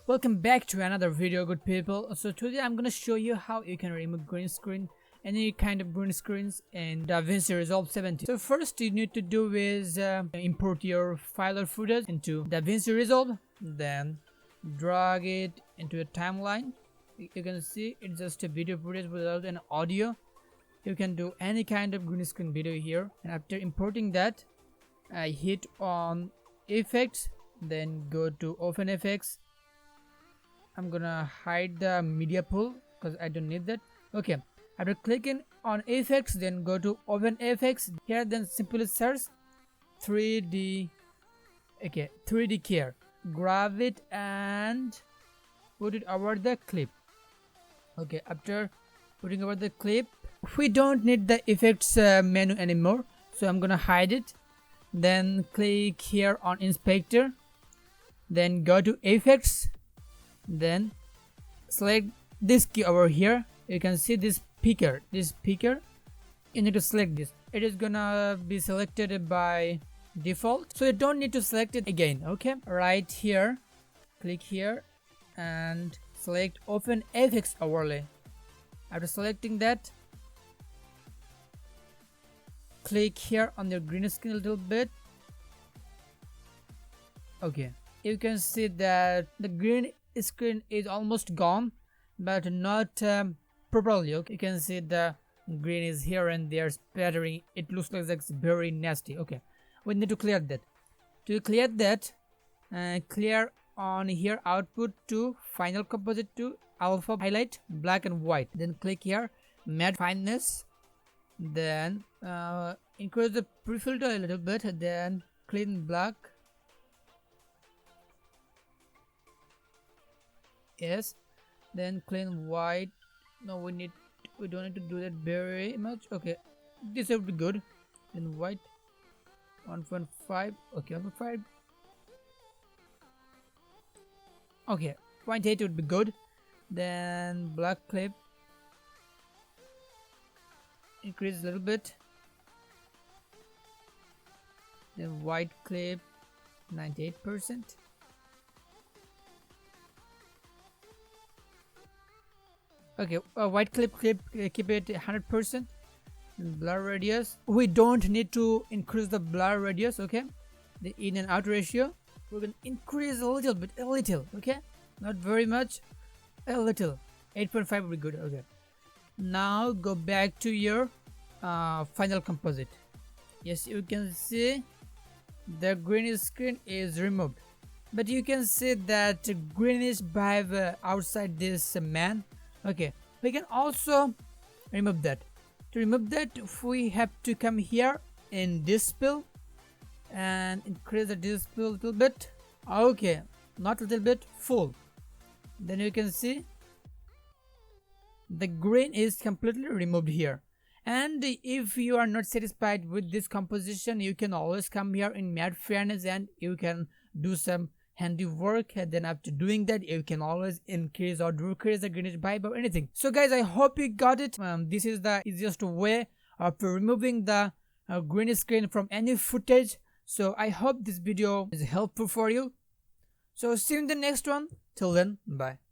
Welcome back to another video, good people. So today I'm gonna show you how you can remove green screen, any kind of green screens in DaVinci Resolve 17. So first you need to do is import your file or footage into DaVinci Resolve, then drag it into a timeline. You can see it's just a video footage without an audio. You can do any kind of green screen video here, and after importing that, I hit on effects, then go to open effects. I'm gonna hide the media pool because I don't need that. Okay, after clicking on effects, then go to open effects here, then simply search 3D. Okay, 3D care, grab it and put it over the clip. Okay, after putting over the clip, we don't need the effects menu anymore, so I'm gonna hide it. Then click here on inspector, then go to effects, then select this key over here. You can see this speaker. You need to select this. It is gonna be selected by default, so you don't need to select it again. Okay, right here, click here and select open FX overlay. After selecting that, click here on your green screen a little bit. Okay, you can see that the green screen is almost gone, but not properly. Okay, you can see the green is here and there spattering. It looks like it's very nasty. Okay, we need to clear that. To clear that, clear on here output to final composite to alpha highlight black and white. Then click here matte fineness, then increase the pre-filter a little bit, then clean black. Yes, then clean white. No, we don't need to do that very much. Okay, this would be good. Then white 1.5. okay, 1.5. okay, 0.8 would be good. Then black clip, increase a little bit. Then white clip 98%. Okay, white clip keep it 100%. Blur radius, we don't need to increase the blur radius. Okay, the in and out ratio, we're gonna increase a little bit, okay, not very much, a little. 8.5 would be good. Okay, now go back to your final composite. Yes, you can see the green screen is removed, but you can see that greenish vibe outside this man. Okay, we can also remove that. To remove that, we have to come here in display and increase the display a little bit. Okay, not a little bit, full. Then you can see the green is completely removed here. And if you are not satisfied with this composition, you can always come here in matte fairness and you can do some handiwork, and then after doing that you can always increase or decrease the greenish vibe or anything. So guys, I hope you got it. This is the easiest way of removing the green screen from any footage. So I hope this video is helpful for you. So see you in the next one. Till then, bye.